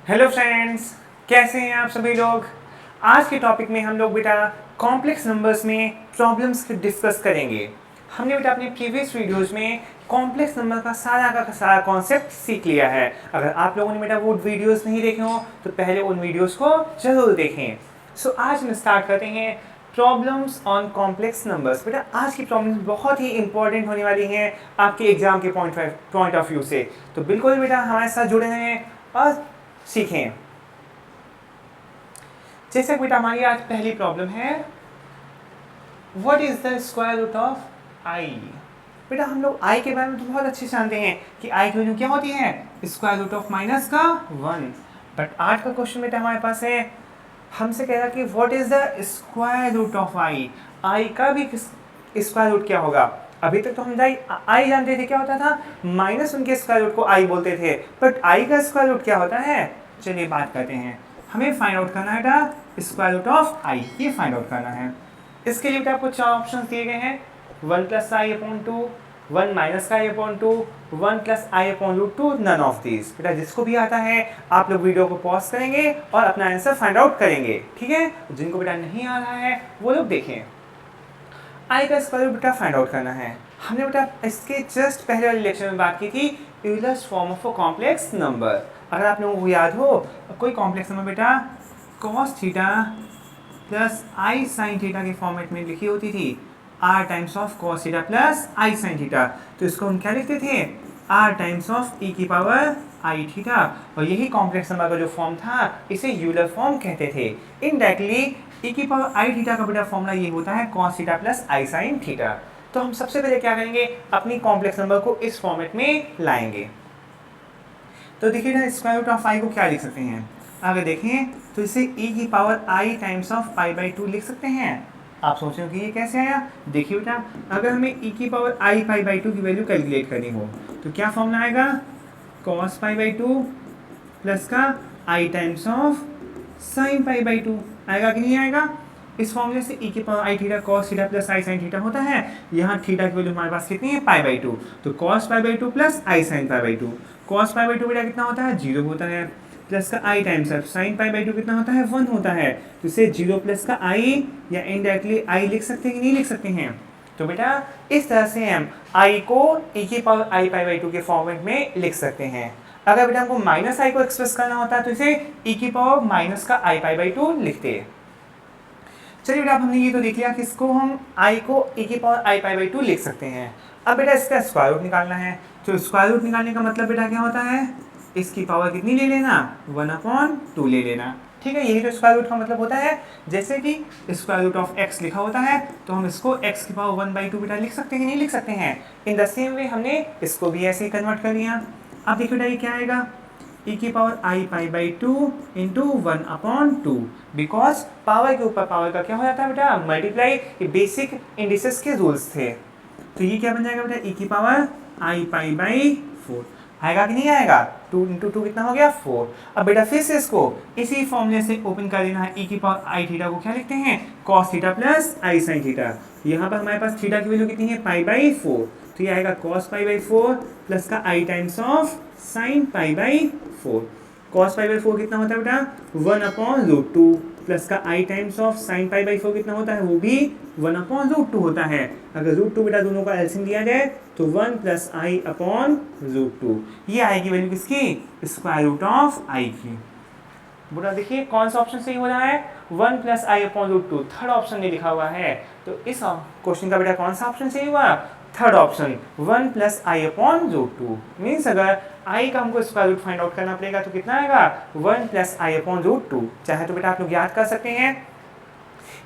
Hello friends, कैसे हैं आप सभी लोग। आज के टॉपिक में हम लोग बेटा कॉम्प्लेक्स नंबर्स में प्रॉब्लम्स डिस्कस करेंगे। हमने बेटा अपने प्रीवियस वीडियोस में कॉम्प्लेक्स नंबर का सारा कॉन्सेप्ट सीख लिया है। अगर आप लोगों ने बेटा वो वीडियोस नहीं देखे हो तो पहले उन वीडियोस को जरूर देखें। सो आज हम स्टार्ट करते हैं प्रॉब्लम्स ऑन कॉम्प्लेक्स नंबर्स। बेटा आज की प्रॉब्लम्स बहुत ही इंपॉर्टेंट होने वाली हैं आपके एग्जाम के पॉइंट ऑफ व्यू से, तो बिल्कुल बेटा हमारे साथ जुड़े रहें और सीखें। जैसे बेटा हमारी आज पहली प्रॉब्लम है, what is the square root of i. बेटा हम लोग आई के बारे में तो बहुत अच्छे से जानते हैं कि आई की वैल्यू क्या होती है, स्क्वायर रूट ऑफ माइनस का 1। बट आज का क्वेश्चन बेटा हमारे पास है, हमसे कह रहा कि what is the square root of i का भी स्क्वायर रूट क्या होगा। अभी तक तो हम आई जानते थे क्या होता था, माइनस उनके स्क्वायर रूट को आई बोलते थे, बट आई का स्क्वायर रूट क्या होता है। चलिए बात करते हैं। हमें फाइंड आउट करना है बेटा स्क्वायर रूट ऑफ आई, ये फाइंड आउट करना है। इसके लिए बेटा आपको 4 ऑप्शन दिए गए हैं, 1 प्लस आई अपॉन 2, 1 माइनस का i upon 2, 1 plus i upon root 2, none of these. बेटा जिसको भी आता है आप लोग वीडियो को पॉज करेंगे और अपना आंसर फाइंड आउट करेंगे, ठीक है। जिनको बेटा नहीं आ रहा है वो लोग देखें। आई का स्क्वायर रूट बेटा फाइंड आउट करना है। हमने बेटा इसके जस्ट पहले वाले लेक्चर में बात की थी Euler's form of a complex number. अगर आप लोगों को याद हो कोई कॉम्प्लेक्स नंबर बेटा cos थीटा प्लस आई साइन थीटा के फॉर्मेट में लिखी होती थी, r times of cos theta plus I sine theta. तो इसको हम क्या लिखते थे, r टाइम्स ऑफ e की पावर आई थीटा। और यही कॉम्प्लेक्स नंबर का जो फॉर्म था इसे यूलर फॉर्म कहते थे। इनडायरेक्टली e की पावर आई थीटा का बेटा फॉर्मूला ये होता है cos थीटा प्लस आई साइन थीटा। तो हम सबसे पहले क्या करेंगे, अपनी कॉम्प्लेक्स नंबर को इस फॉर्मेट में लाएंगे। तो देखिए ना स्क्वायर रूट ऑफ आई को क्या लिख सकते हैं, अगर देखें तो इसे e की power I times of pi by 2 लिख सकते हैं। आप सोच रहे हो कि ये कैसे आया, देखिए बेटा अगर हमें e की पावर आई पाई बाई 2 की वैल्यू कैलकुलेट करनी हो तो क्या फॉर्मूला आएगा, cos पाई बाई 2 प्लस का i times of sine pi by 2। आएगा कि नहीं आएगा। इस फॉर्मूले से e की पावर आई थीटा cos थीटा प्लस आई साइन थीटा होता है। यहाँ थीटा की वैल्यू हमारे पास कितनी है, पाई बाई 2, तो cos pi by 2 plus I sign pi by 2। cos pi by 2 बेटा कितना होता है, 0 होता है, प्लस का i times of sine pi by 2 कितना होता है, 1 होता है। तो इसे 0 प्लस का आई या इनडायरेक्टली आई लिख सकते हैं कि नहीं लिख सकते हैं। तो बेटा इस तरह से हम आई को e की पावर आई पाई बाई 2 के फॉर्मेट में लिख सकते हैं। अगर बेटा हमको माइनस आई को एक्सप्रेस करना होता है तो इसे e की पावर माइनस का आई पाई बाई 2 लिखते हैं। चलिए बेटा हमने ये तो देख लिया कि इसको हम i को e की पावर आई पाई बाई 2 लिख सकते हैं। अब बेटा इसका स्क्वायर रूट निकालना है। तो स्क्वायर रूट निकालने का मतलब बेटा क्या होता है, इसकी पावर कितनी ले लेना, 1/2 ले लेना, ठीक है। यही तो स्क्वायर रूट का मतलब होता है। जैसे कि स्क्वायर रूट ऑफ x लिखा होता है तो हम इसको x की पावर 1/2 बेटा लिख सकते हैं कि नहीं लिख सकते हैं। इन द सेम वे हमने इसको भी ऐसे ही कन्वर्ट कर लिया। अब देखिए बेटा ये क्या आएगा, e की power I pi by 2 into 1/2, because power के ऊपर पावर का क्या हो जाता है बेटा, मल्टीप्लाई। ये बेसिक इंडिसेस के रूल्स थे। तो ये क्या बन जाएगा बेटा, e की पावर आई पाई बाई 4 आएगा कि नहीं आएगा, 2 इंटू 2 कितना हो गया, 4। अब बेटा फिर से इसको इसी फॉर्मूले से ओपन कर देना है, e की पावर आई थीटा को क्या लिखते हैं, cos थीटा प्लस आई साइन थीटा। यहाँ पर हमारे पास थीटा की वैल्यू कितनी है, पाई बाई 4। तो ये आएगा cos पाई बाई 4 प्लस का i times of sine pi by 4। cos pi by 4 कितना होता है बेटा, 1/√2 प्लस का i times of sine pi by 4 कितना होता है, वो भी 1/√2 होता है। अगर √2 बेटा दोनों का एलसीएम लिया जाए तो 1 प्लस आई अपॉन √2। ये आएगी वैल्यू किसकी, स्क्वायर रूट ऑफ आई की। बेटा देखिए कौन सा ऑप्शन सही हो रहा है, 1 plus i upon √2, third option नहीं लिखा हुआ है। तो इस क्वेश्चन का बेटा कौन सा ऑप्शन सही हुआ, third option 1 plus i upon √2। Means अगर आई का हमको स्क्वायर रूट फाइंड आउट करना पड़ेगा तो कितना आएगा, 1 प्लस आई अपॉन √2। चाहे तो बेटा आप लोग याद कर सकते हैं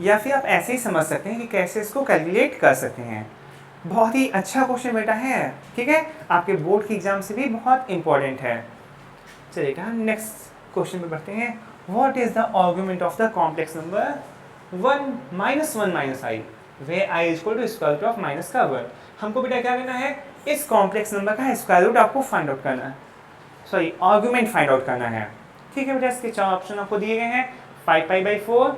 या फिर आप ऐसे ही समझ सकते हैं कि कैसे इसको कैलकुलेट कर सकते हैं। बहुत ही अच्छा क्वेश्चन बेटा है, ठीक है, आपके बोर्ड के एग्जाम से भी बहुत इंपॉर्टेंट है। चलिए हम नेक्स्ट क्वेश्चन में बढ़ते हैं। What is the argument of the complex number 1 minus 1 minus i where i is equal to square root of minus का 1। हमको बेटा क्या करना है, इस कॉम्प्लेक्स नंबर का स्क्वायर रूट आपको फाइंड आउट करना है, सॉरी आर्गुमेंट फाइंड आउट करना है, ठीक है बेटा। इसके 4 ऑप्शन आपको दिए गए हैं, 5 pi by 4,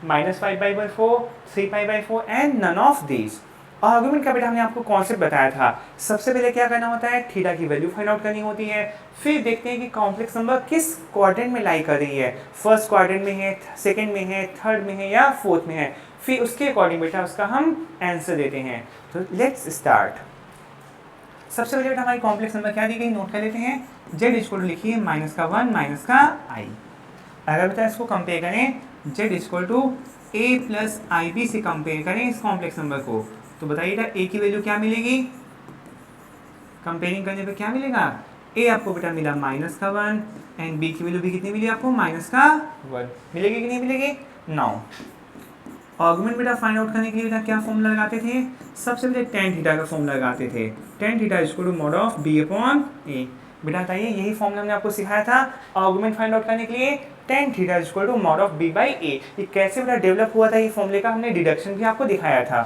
-5 pi by 4, 3 pi by 4 and none of these. Argument का बेटा हमने आपको कॉन्सेप्ट बताया था। सबसे पहले क्या करना होता है, थीटा की वैल्यू फाइंड आउट करनी होती है। फिर देखते हैं कि कॉम्प्लेक्स नंबर किस क्वाड्रेंट में लाई कर रही है, फर्स्ट क्वाड्रेंट में है, सेकंड में है, थर्ड में है या फोर्थ में है। फिर उसके अकॉर्डिंग बेटा उसका हम आंसर देते हैं। तो लेट्स स्टार्ट। सबसे पहले बेटा हमारी कॉम्प्लेक्स नंबर क्या दी गई, नोट कर लेते हैं। जेड इक्वल टू लिखिए -1 माइनस का आई। अगर बेटा इसको कंपेयर करें, z equal to a plus i b से कंपेयर करें इस कॉम्प्लेक्स नंबर को, तो बताइएगा ए की वैल्यू क्या मिलेगी, कंपेयरिंग करने पे क्या मिलेगा। ए आपको बेटा मिला -1 एंड बी की वैल्यू भी कितनी मिली आपको, -1 मिलेगी कि नहीं मिलेगी। नाउ आर्गुमेंट बेटा फाइंड आउट करने के लिए बेटा क्या फॉर्मूला लगाते थे, सबसे पहले tan थीटा का फॉर्मूला लगाते थे। tan theta equal to mod of b upon a। बेटा बताइए यही फॉर्मूला हमने आपको सिखाया था आर्गुमेंट फाइंड आउट करने के लिए, tan theta equal to mod of b by a। ये कैसे बेटा डेवलप हुआ था ये फॉर्मूले का, हमने डिडक्शन भी आपको दिखाया था।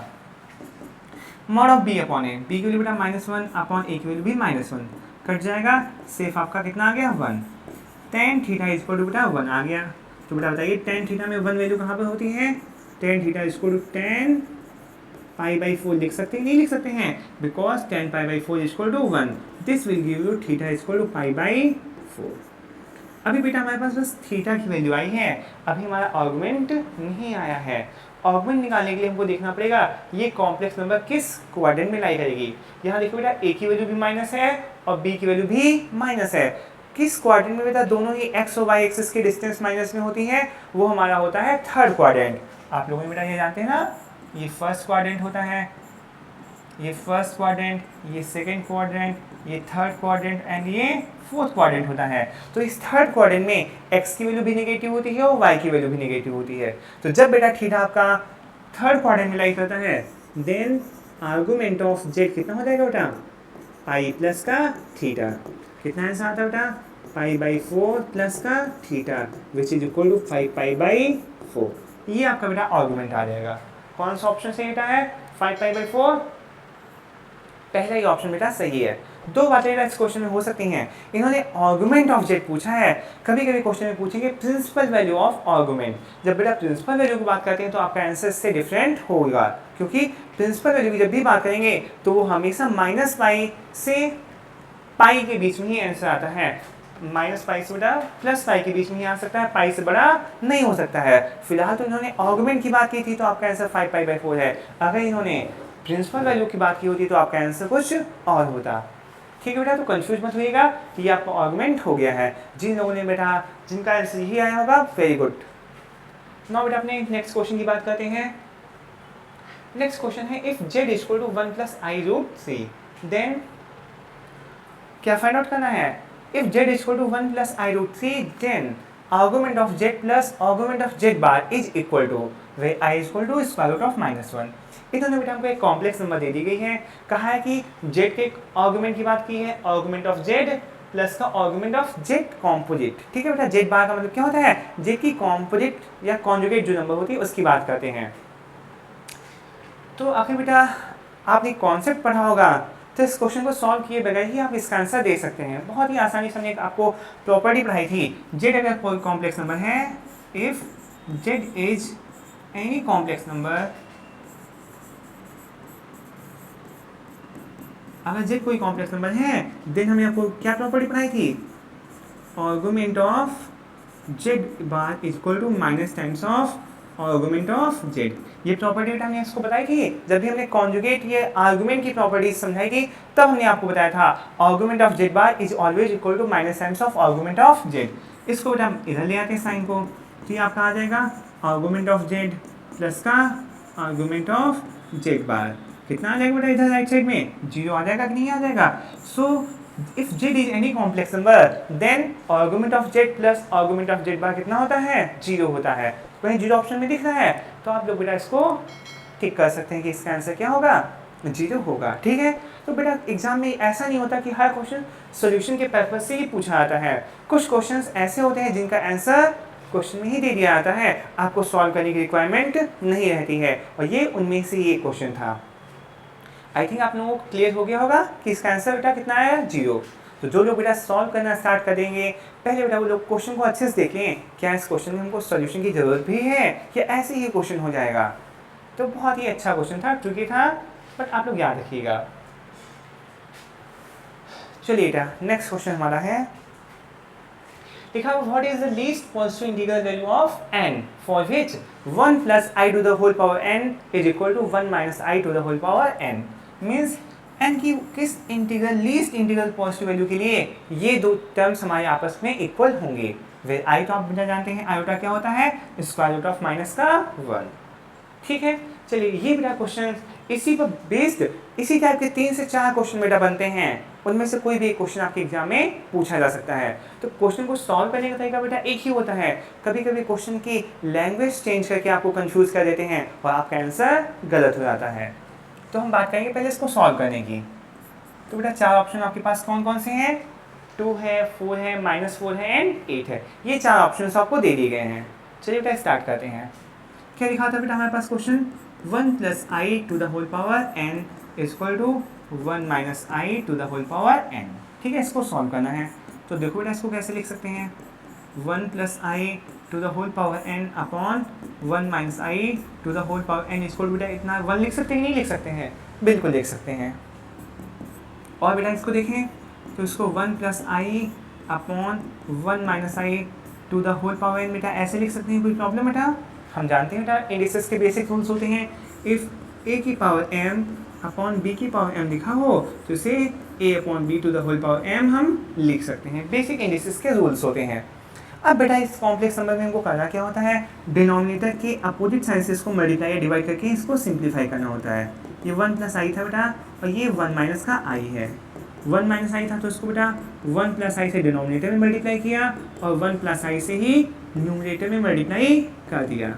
Mod of b upon a, b की वैल्यू बेटा -1 अपॉन a की वैल्यू भी -1 कट जाएगा, सिर्फ आपका कितना आ गया 1। tan थीटा इक्वल टू बेटा 1 आ गया। तो बेटा बताइए tan थीटा में 1 वैल्यू कहाँ पर होती है, tan theta equal to tan pi by 4 लिख सकते हैं, नहीं लिख सकते हैं, because tan pi by 4 equal to 1, this will give you theta equal to pi by 4। अभी बेटा हमारे पास बस थीटा की वैल्यू आई है, अभी हमारा आर्गुमेंट नहीं आया है। आर्गुमेंट निकालने के लिए हमको देखना पड़ेगा ये कॉम्प्लेक्स नंबर किस क्वाड्रेंट में लाई करेगी। यहाँ देखो बेटा a की वैल्यू भी माइनस है और b की वैल्यू भी माइनस है। किस क्वाड्रेंट में बेटा दोनों ही x और y एक्सिस की डिस्टेंस माइनस में होती है, वो हमारा होता है थर्ड क्वाड्रेंट। आप लोगों ने बेटा ये जानते हैं ना, ये फर्स्ट क्वाड्रेंट होता है, ये फर्स्ट क्वाड्रेंट, ये सेकंड क्वाड्रेंट, ये थर्ड क्वाड्रेंट एंड ये फोर्थ क्वाड्रेंट होता है। तो इस थर्ड क्वाड्रेंट में x की वैल्यू भी नेगेटिव होती है और y की वैल्यू भी नेगेटिव होती है। तो जब बेटा थीटा आपका थर्ड क्वाड्रेंट में लाई करता है, देन आर्गुमेंट ऑफ z कितना हो जाएगा बेटा, पाई प्लस का थीटा। कितना आंसर आता है बेटा, पाई बाई 4 प्लस का theta which is equal to 5 pi by 4। ये आपका बेटा आर्गुमेंट आ जाएगा। कौन सा ऑप्शन सही बेटा है, 5 पाई बाई 4, पहला ही ऑप्शन बेटा सही है। दो बातें बेटा इस क्वेश्चन में हो सकती हैं, इन्होंने आर्गुमेंट ऑफ जेड पूछा है, कभी कभी क्वेश्चन में पूछेंगे प्रिंसिपल वैल्यू ऑफ आर्गुमेंट। जब बेटा प्रिंसिपल वैल्यू की बात करते हैं तो आपका आंसर इससे डिफरेंट होगा, क्योंकि प्रिंसिपल वैल्यू की जब भी बात करेंगे तो वो हमेशा माइनस पाई से पाई के बीच में ही आंसर आता है। माइनस पाई से बेटा प्लस पाई के बीच में ही आ सकता है, पाई से बड़ा नहीं हो सकता है। फिलहाल तो इन्होंने आर्गुमेंट की बात की थी तो आपका आंसर 5 पाई बाई 4 है। अगर इन्होंने प्रिंसिपल वैल्यू की बात की होती तो आपका आंसर कुछ और होता। ठीक है बेटा, तो कंफ्यूज मत होइएगा कि ये आपका आर्गुमेंट हो गया है। जिन लोगों ने बेटा जिनका आंसर यही आया होगा, वेरी गुड। नाउ बेटा अपने नेक्स्ट क्वेश्चन की बात करते हैं। नेक्स्ट क्वेश्चन है, if z equal to 1 plus i root 3, then क्या फाइंड आउट करना है, if z equal to 1 plus i root 3, then argument of z plus argument of z bar is equal to where i equal to square root of -1। इन्होंने बेटा हमको एक complex number दे दी गई है, कहा है कि z के आर्गुमेंट की बात की है, आर्गुमेंट ऑफ z प्लस का आर्गुमेंट ऑफ z कॉम्पोजिट। ठीक है बेटा, z बार का मतलब क्या होता है, z की कॉम्पोजिट या कॉन्जुगेट जो नंबर होती है उसकी बात करते हैं। तो आखिर बेटा आपने कॉन्सेप्ट पढ़ा होगा, तो इस क्वेश्चन को सॉल्व किए बगैर ही आप इसका आंसर दे सकते हैं। बहुत ही आसानी से हमने आपको प्रॉपर्टी पढ़ाई थी, z अगर कोई कॉम्प्लेक्स नंबर है, if z is any complex number, अगर z कोई कॉम्प्लेक्स नंबर है, देन हमने आपको क्या प्रॉपर्टी पढ़ाई थी, argument of z bar equal to minus times of argument of z। ये प्रॉपर्टी बेटा हमने इसको बताई थी जब भी हमने कॉन्जुगेट ये आर्गुमेंट की प्रॉपर्टीज समझाई थी, तब हमने आपको बताया था argument of z bar is always equal to minus times of argument of z। इसको बेटा हम इधर ले आते हैं साइन को, तो ये आपका आ जाएगा आर्गुमेंट ऑफ z प्लस का आर्गुमेंट ऑफ z बार। कितना आ जाएगा बेटा इधर राइट साइड में, 0 आ जाएगा कि नहीं आ जाएगा। So if z is any complex number, then argument of z plus argument of z bar कितना होता है, 0 होता है। कहीं 0 ऑप्शन में दिख रहा है तो आप लोग बेटा इसको टिक कर सकते हैं कि इसका आंसर क्या होगा, 0 होगा। ठीक है, तो बेटा एग्जाम में ऐसा नहीं होता कि हर क्वेश्चन सॉल्यूशन के पर्पज से ही पूछा जाता है। कुछ क्वेश्चंस ऐसे होते हैं जिनका आंसर क्वेश्चन में ही दे दिया जाता है, आपको सॉल्व करने की रिक्वायरमेंट नहीं रहती है, और ये उनमें से ये क्वेश्चन था। आई थिंक आप लोगों को क्लियर हो गया होगा कि इसका आंसर बेटा कितना आया, 0। तो जो लोग बेटा सॉल्व करना स्टार्ट कर देंगे, पहले बेटा वो लोग क्वेश्चन को अच्छे से देख लें, क्या इस क्वेश्चन में हमको सॉल्यूशन की ज़रूरत भी है या ऐसे ही क्वेश्चन हो जाएगा। तो बहुत ही अच्छा क्वेश्चन था, ट्रिकी था, बट आप लोग याद रखिएगा। चलिए बेटा नेक्स्ट क्वेश्चन हमारा है, लिखा what is the least positive integral value of n for which 1 plus i to the whole power n is equal to 1 minus i to the whole power n। Means n की किस integral least integral positive value के लिए ये दो terms हमारे आपस में equal होंगे। वे आई तो आप बेटा जानते हैं आयोटा क्या होता है, स्क्वायर रूट ऑफ माइनस का 1। ठीक है, चलिए ये बेटा क्वेश्चन इसी पर बेस्ड इसी टाइप के 3 से 4 क्वेश्चन बेटा बनते हैं, उनमें से कोई भी एक क्वेश्चन आपके एग्जाम में पूछा जा सकता है। तो क्वेश्चन को सॉल्व करने का तरीका बेटा एक ही होता है, कभी कभी क्वेश्चन की लैंग्वेज चेंज करके आपको कंफ्यूज कर देते हैं और आपका आंसर गलत हो जाता है। तो हम बात करेंगे पहले इसको सॉल्व करने की। तो बेटा 4 ऑप्शन आपके पास कौन कौन से हैं, 2 है, 4 है, -4 है एंड 8 है। ये 4 ऑप्शन आपको दे दिए गए हैं। चलिए बेटा स्टार्ट करते हैं। क्या लिखा था बेटा हमारे पास question, 1 plus i to the whole power n is equal to 1 minus i to the whole power n। ठीक है, इसको सॉल्व करना है। तो देखो बेटा इसको कैसे लिख सकते हैं, 1 plus i to the whole power n upon 1 minus i to the whole power n equal बेटा इतना 1 लिख सकते हैं, नहीं लिख सकते हैं, बिल्कुल लिख सकते हैं। और बेटा इसको देखें तो इसको 1 plus i upon 1 minus i to the whole power n बेटा ऐसे लिख सकते हैं, कोई प्रॉब्लम बेटा? हम जानते हैं बेटा इंडिसेस के बेसिक रूल्स होते हैं, इफ़ a की पावर m अपॉन b की पावर m लिखा हो तो इसे a upon b to the whole power m हम लिख सकते हैं। बेसिक इंडिसेस के रूल्स होते हैं। अब बेटा इस कॉम्प्लेक्स नंबर में हमको करना क्या होता है, डिनोमिनेटर के अपोजिट साइंसेस को मल्टीप्लाई या डिवाइड करके इसको सिंप्लीफाई करना होता है। ये 1 प्लस आई था बेटा और ये 1 माइनस का आई है। 1 माइनस आई था तो इसको बेटा 1 प्लस आई से डिनोमिनेटर में मल्टीप्लाई किया और 1 प्लस आई से ही न्यूमरेटर में मल्टीप्लाई कर दिया,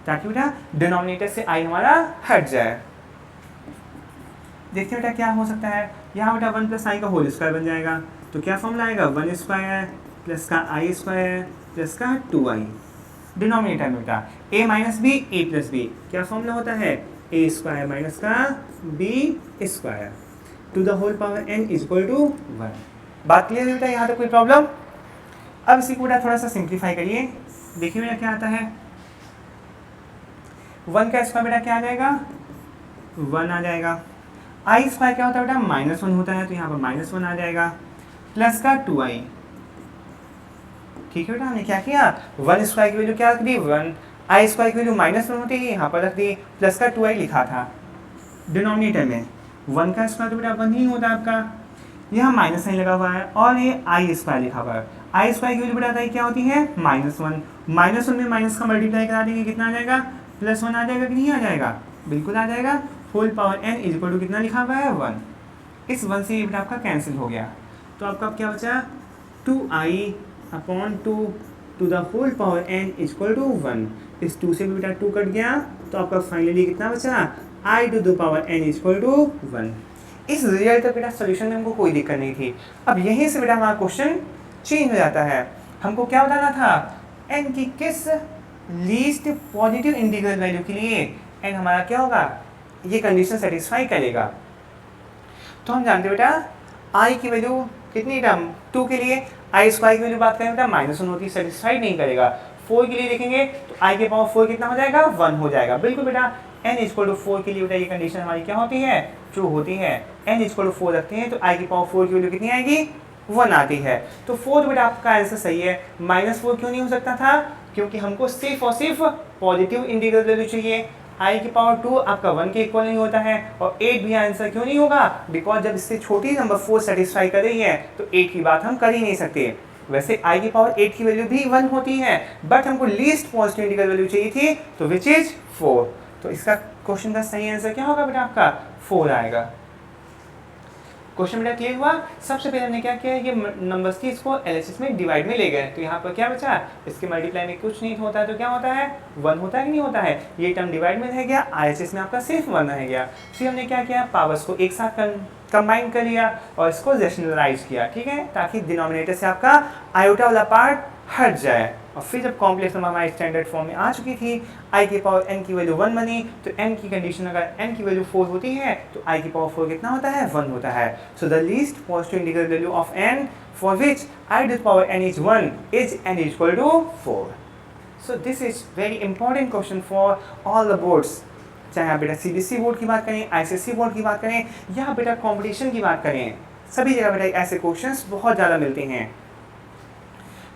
ताकि बेटा डिनोमिनेटर से आई हमारा हट जाए। देखिए बेटा क्या हो सकता है, यहाँ बेटा 1 प्लस आई का होल स्क्वायर बन जाएगा, तो क्या फॉर्मूला आएगा, 1 स्क्वायर प्लस का आई स्क्वायर प्लस का 2i। डिनोमिनेटर में बेटा a minus b a plus b, क्या फॉर्मूला होता है, a स्क्वायर माइनस का b square to the whole power n is equal to 1। बात क्लियर है बेटा, यहाँ तक कोई प्रॉब्लम? अब इसी को बेटा थोड़ा सा सिंप्लीफाई करिए, देखिए बेटा क्या आता है, 1 का स्क्वायर बेटा क्या आ जाएगा, 1 आ जाएगा। आई स्क्वायर क्या होता है बेटा, -1 होता है, तो यहाँ पर -1 आ जाएगा, प्लस का 2i। ठीक है बेटा, हमने क्या किया, 1 स्क्वायर की वैल्यू क्या रख दी 1, आई स्क्वायर की वैल्यू -1 होती है यहाँ पर रख दी, प्लस का 2i लिखा था। डिनोमिनेटर में 1 का स्क्वायर तो बेटा 1 ही होता है आपका, यहाँ माइनस साइन लगा हुआ है और ये आई स्क्वायर लिखा हुआ है। आई स्क्वायर की वैल्यू बेटा क्या होती है, -1, -1 में माइनस का मल्टीप्लाई करा देंगे, कितना आ जाएगा, +1 आ जाएगा कि नहीं आ जाएगा, बिल्कुल आ जाएगा। Whole power n is equal to कितना लिखा हुआ है 1, इस 1 से ये बेटा आपका कैंसिल हो गया, तो आपका क्या बचा, 2i upon 2 to the whole power n is equal to 1। इस 2 से भी बेटा 2 कट गया, तो आपका फाइनली कितना बचा, i to the power n is equal to 1। इस रिजल्ट तक बेटा सोल्यूशन में हमको कोई दिक्कत नहीं थी। अब यहीं से बेटा हमारा क्वेश्चन चेंज हो जाता है, हमको क्या बताना था, n की किस लीस्ट पॉजिटिव इंटीग्रल वैल्यू के लिए n हमारा क्या होगा, ये कंडीशन सेटिस्फाई करेगा। तो हम जानते बेटा i की वैल्यू कितनी टर्म 2 के लिए, आई स्क्वायर की वैल्यू बात करें बेटा -1 होती है, सेटिस्फाई नहीं करेगा। 4 के लिए देखेंगे तो i के पावर 4 कितना हो जाएगा, 1 हो जाएगा, बिल्कुल बेटा। n इक्वल टू 4 के लिए बेटा ये कंडीशन हमारी क्या होती है, ट्रू होती है। n इक्वल टू 4 रखते हैं तो i की पावर 4 की वैल्यू कितनी आएगी, 1 आती है। तो 4 बेटा आपका आंसर सही है। -4 क्यों नहीं हो सकता था, क्योंकि हमको सिर्फ और सिर्फ पॉजिटिव इंटीग्रल वैल्यू चाहिए। i की पावर 2 आपका 1 के इक्वल नहीं होता है, और 8 भी आंसर क्यों नहीं होगा, बिकॉज जब इससे छोटी नंबर 4 सेटिस्फाई कर रही है तो 8 की बात हम कर ही नहीं सकते। वैसे i की पावर 8 की वैल्यू भी 1 होती है, बट हमको लीस्ट पॉजिटिव इंटीग्रल वैल्यू चाहिए थी, तो विच इज 4। तो इसका क्वेश्चन का सही आंसर क्या होगा बेटा, आपका 4 आएगा। क्वेश्चन बेटा क्लियर हुआ। सबसे पहले हमने क्या किया, ये नंबर्स की इसको एलएचएस में डिवाइड में ले गए, तो यहाँ पर क्या बचा, इसके मल्टीप्लाई में कुछ नहीं होता है तो क्या होता है, 1 होता है कि नहीं होता है, ये टर्म डिवाइड में रह गया, आरएचएस में आपका सिर्फ 1 रह गया। फिर हमने क्या किया, पावर्स को एक साथ कंबाइन कर लिया और इसको रैशनलाइज किया, ठीक है, ताकि डिनोमिनेटर से आपका आयोटा वाला पार्ट हट जाए। और फिर जब कॉम्प्लेक्स नंबर हमारी स्टैंडर्ड फॉर्म में आ चुकी थी, i की पावर n की वैल्यू 1 बनी, तो n की कंडीशन अगर n की वैल्यू 4 होती है तो i की पावर 4 कितना होता है, 1 होता है। So the least positive integral value of n for which i to the power n is 1 is n equal to 4। So this is very important question for all the boards. चाहे आप बेटा CBSE board की बात करें, ICSE board की बात करें, या बेटा कंपटीशन की बात करें, सभी जगह बेटा ऐसे क्वेश्चंस बहुत ज़्यादा मिलते हैं।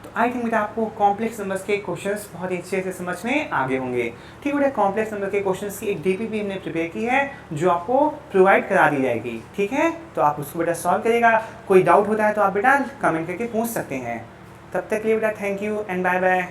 तो आई थिंक बेटा आपको कॉम्प्लेक्स नंबर्स के क्वेश्चंस बहुत ही अच्छे से समझ में आगे होंगे। ठीक है बेटा, कॉम्प्लेक्स नंबर के क्वेश्चंस की एक DPP हमने प्रिपेयर की है जो आपको प्रोवाइड करा दी जाएगी। ठीक है, तो आप उसको बेटा सॉल्व करिएगा। कोई डाउट होता है तो आप बेटा कमेंट करके पूछ सकते हैं। तब तक के लिए बेटा thank you and bye bye.